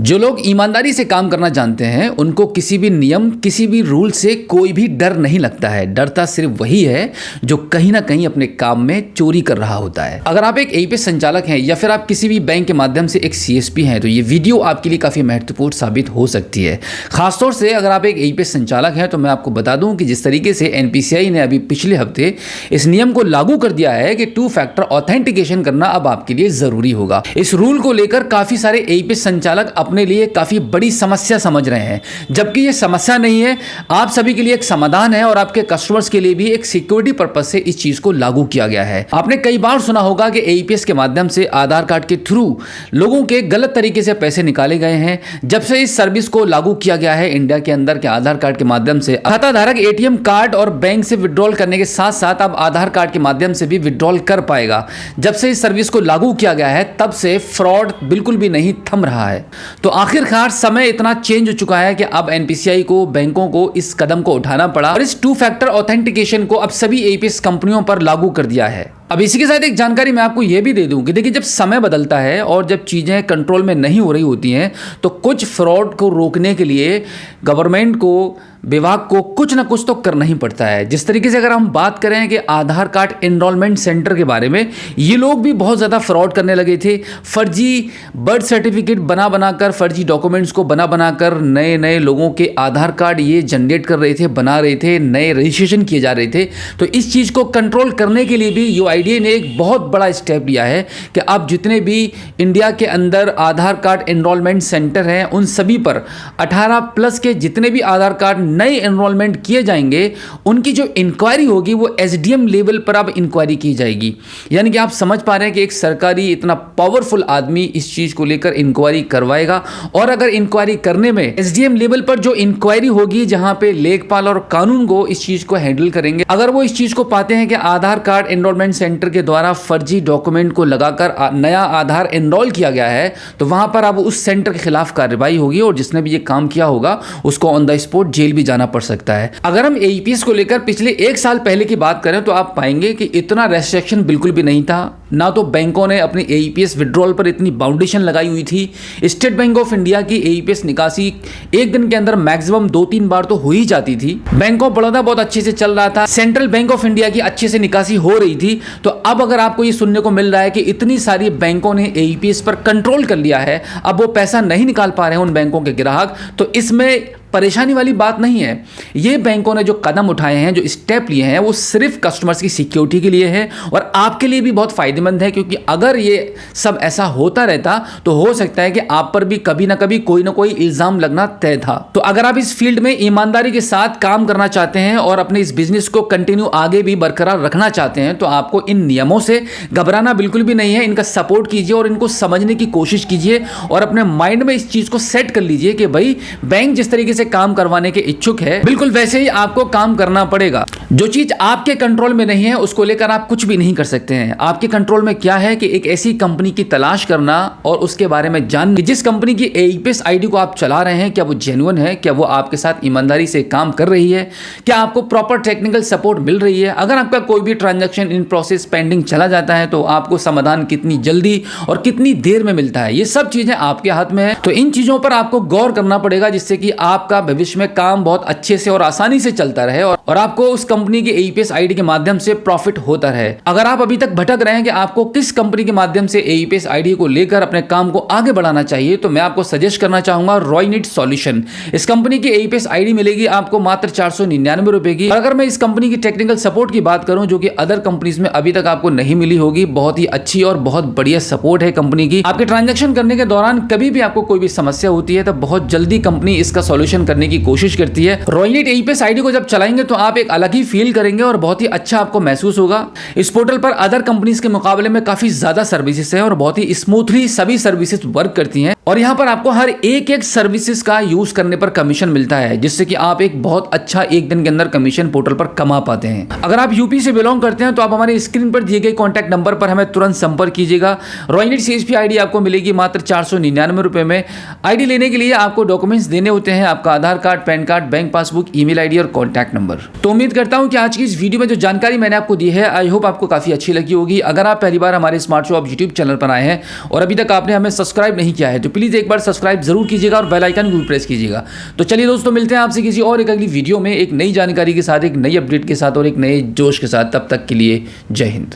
जो लोग ईमानदारी से काम करना जानते हैं उनको किसी भी नियम, किसी भी रूल से कोई भी डर नहीं लगता है। डरता सिर्फ वही है जो कहीं ना कहीं अपने काम में चोरी कर रहा होता है। अगर आप एक एईपीएस संचालक हैं या फिर आप किसी भी बैंक के माध्यम से एक सीएसपी हैं तो ये वीडियो आपके लिए काफी महत्वपूर्ण साबित हो सकती है। खासतौर से अगर आप एक एईपीएस संचालक हैं तो मैं आपको बता दूं कि जिस तरीके से एनपीसीआई ने अभी पिछले हफ्ते इस नियम को लागू कर दिया है कि 2 फैक्टर ऑथेंटिकेशन करना अब आपके लिए जरूरी होगा। इस रूल को लेकर काफी सारे एईपीएस संचालक अपने लिए काफी बड़ी समस्या समझ रहे हैं, जबकि यह समस्या नहीं है, आप सभी के लिए एक समाधान है और आपके कस्टमर्स के लिए भी एक सिक्योरिटी पर्पस से इस चीज को लागू किया गया है। आपने कई बार सुना होगा कि एईपीएस के माध्यम से आधार कार्ड के थ्रू लोगों के गलत तरीके से पैसे निकाले गए हैं। जब से इस सर्विस को लागू किया गया है इंडिया के अंदर के आधार कार्ड के माध्यम से खाता धारक एटीएम कार्ड और बैंक से विड्रॉल करने के साथ साथ अब आधार कार्ड के माध्यम से भी विड्रॉल कर पाएगा। जब से इस सर्विस को लागू किया गया है तब से फ्रॉड बिल्कुल भी नहीं थम रहा है। तो आखिरकार समय इतना चेंज हो चुका है कि अब एनपीसीआई को, बैंकों को इस कदम को उठाना पड़ा और इस 2 फैक्टर ऑथेंटिकेशन को अब सभी एईपीएस कंपनियों पर लागू कर दिया है। अब इसी के साथ एक जानकारी मैं आपको यह भी दे दूं कि देखिए, जब समय बदलता है और जब चीजें कंट्रोल में नहीं हो रही होती हैं तो कुछ फ्रॉड को रोकने के लिए गवर्नमेंट को, विभाग को कुछ ना कुछ तो करना ही पड़ता है। जिस तरीके से अगर हम बात करें कि आधार कार्ड एनरोलमेंट सेंटर के बारे में, ये लोग भी बहुत ज़्यादा फ्रॉड करने लगे थे। फर्जी बर्थ सर्टिफिकेट बनाकर, फर्जी डॉक्यूमेंट्स को बनाकर नए नए लोगों के आधार कार्ड ये जनरेट कर रहे थे, बना रहे थे, नए रजिस्ट्रेशन किए जा रहे थे। तो इस चीज़ को कंट्रोल करने के लिए भी यूआईडीएआई ने एक बहुत बड़ा स्टेप लिया है कि अब जितने भी इंडिया के अंदर आधार कार्ड एनरोलमेंट सेंटर हैं उन सभी पर 18+ के जितने भी आधार कार्ड नए एनरोलमेंट किए जाएंगे उनकी जो इंक्वायरी होगी वो एसडीएम लेवल पर अब इंक्वायरी की जाएगी। यानी कि आप समझ पा रहे हैं कि एक सरकारी इतना पावरफुल आदमी इस चीज को लेकर इंक्वायरी करवाएगा और अगर इंक्वायरी करने में एसडीएम लेवल पर जो इंक्वायरी होगी, जहां पे लेखपाल और कानून को इस चीज को हैंडल करेंगे, अगर वो इस चीज को पाते हैं कि आधार कार्ड एनरोलमेंट सेंटर के द्वारा फर्जी डॉक्यूमेंट को लगाकर नया आधार एनरोल किया गया है तो वहां पर अब उस सेंटर के खिलाफ कार्रवाई होगी और जिसने भी ये काम किया होगा उसको ऑन द स्पॉट जेल भी जाना पड़ सकता है। अगर हम एईपीएस को लेकर पिछले 1 साल पहले की बात करें तो आप पाएंगे कि इतना रेस्ट्रिक्शन बिल्कुल भी नहीं था। ना तो बैंकों ने अपनी एईपीएस विड्रॉल पर इतनी बाउंडेशन लगाई हुई थी। स्टेट बैंक ऑफ इंडिया की एईपीएस निकासी एक दिन के अंदर मैक्सिमम 2-3 बार तो हो ही जाती थी। बैंक ऑफ बड़ौदा बहुत अच्छे से चल रहा था, सेंट्रल बैंक ऑफ इंडिया की अच्छे से निकासी हो रही थी। तो अब अगर आपको ये सुनने को मिल रहा है कि इतनी सारी बैंकों ने एईपीएस पर कंट्रोल कर लिया है, अब वो पैसा नहीं निकाल पा रहे हैं उन बैंकों के ग्राहक, तो इसमें परेशानी वाली बात नहीं है। ये बैंकों ने जो कदम उठाए हैं, जो स्टेप लिए हैं, वो सिर्फ कस्टमर्स की सिक्योरिटी के लिए है और आपके लिए भी बहुत फायदेमंद है, क्योंकि अगर ये सब ऐसा होता रहता तो हो सकता है कि आप पर भी कभी ना कभी कोई ना कोई इल्जाम लगना तय था। तो अगर आप इस फील्ड में ईमानदारी के साथ काम करना चाहते हैं और अपने इस बिजनेस को कंटिन्यू आगे भी बरकरार रखना चाहते हैं तो आपको इन नियमों से घबराना बिल्कुल भी नहीं है। इनका सपोर्ट कीजिए और इनको समझने की कोशिश कीजिए और अपने माइंड में इस चीज को सेट कर लीजिए कि भाई बैंक जिस तरीके से काम करवाने के इच्छुक है बिल्कुल वैसे ही आपको काम करना पड़ेगा। जो चीज आपके कंट्रोल में नहीं है उसको लेकर आप कुछ भी नहीं कर सकते हैं। आपके कंट्रोल में क्या है कि एक ऐसी कंपनी की तलाश करना और उसके बारे में जानना जिस कंपनी की एईपीएस आईडी को आप चला रहे हैं क्या वो जेन्युइन है, क्या वो आपके साथ ईमानदारी से काम कर रही है, क्या आपको प्रॉपर टेक्निकल सपोर्ट मिल रही है। अगर आपका कोई भी ट्रांजैक्शन इन प्रोसेस पेंडिंग चला जाता है तो आपको समाधान कितनी जल्दी और कितनी देर में मिलता है, ये सब चीजें आपके हाथ में है। तो इन चीजों पर आपको गौर करना पड़ेगा जिससे कि आपका भविष्य में काम बहुत अच्छे से और आसानी से चलता रहे और आपको उस कंपनी की एईपीएस आईडी के माध्यम से प्रॉफिट होता रहे। अगर आप अभी तक भटक रहे हैं कि आपको किस कंपनी के माध्यम से एईपीएस आईडी को लेकर अपने काम को आगे बढ़ाना चाहिए तो मैं आपको सजेस्ट करना चाहूंगा रॉयनिट सॉल्यूशन। इस कंपनी की एईपीएस आईडी मिलेगी आपको मात्र 499 रुपए की। अगर मैं इस कंपनी की टेक्निकल सपोर्ट की बात करूं जो कि अदर कंपनीज में अभी तक आपको नहीं मिली होगी, बहुत ही अच्छी और बहुत बढ़िया सपोर्ट है कंपनी की। आपके ट्रांजेक्शन करने के दौरान कभी भी आपको कोई भी समस्या होती है तो बहुत जल्दी कंपनी इसका सॉल्यूशन करने की कोशिश करती है। रॉयनिट एईपीएस आईडी को जब चलाएंगे तो आप एक अलग ही फील करेंगे और बहुत ही अच्छा आपको महसूस होगा। इस पोर्टल पर अदर कंपनीज के मुकाबले में काफी ज्यादा सर्विसेज है और बहुत ही स्मूथली सभी सर्विसेज वर्क करती हैं और यहाँ पर आपको हर एक सर्विसेज का यूज करने पर कमीशन मिलता है जिससे कि आप एक बहुत अच्छा एक दिन के अंदर कमीशन पोर्टल पर कमा पाते हैं। अगर आप यूपी से बिलोंग करते हैं तो आप हमारे स्क्रीन पर दिए गए कॉन्टैक्ट नंबर पर हमें तुरंत संपर्क कीजिएगा। रॉयनिट सीएसपी आईडी आपको मिलेगी मात्र 499 रुपए में। आईडी लेने के लिए आपको डॉक्यूमेंट्स देने होते हैं, आपका Aadhaar card, PAN card, bank passbook, email ID और कॉन्टैक्ट नंबर। तो उम्मीद करता हूं कि आज की इस वीडियो में जो जानकारी मैंने आपको दी है आई होप आपको काफी अच्छी लगी होगी। अगर आप पहली बार हमारे स्मार्ट शॉप यूट्यूब चैनल पर आए हैं और अभी तक आपने हमें सब्सक्राइब नहीं किया है तो प्लीज़ एक बार सब्सक्राइब जरूर कीजिएगा और बेल आइकन को भी प्रेस कीजिएगा। तो चलिए दोस्तों, मिलते हैं आपसे किसी और एक अगली वीडियो में एक नई जानकारी के साथ, एक नई अपडेट के साथ और एक नए जोश के साथ। तब तक के लिए जय हिंद।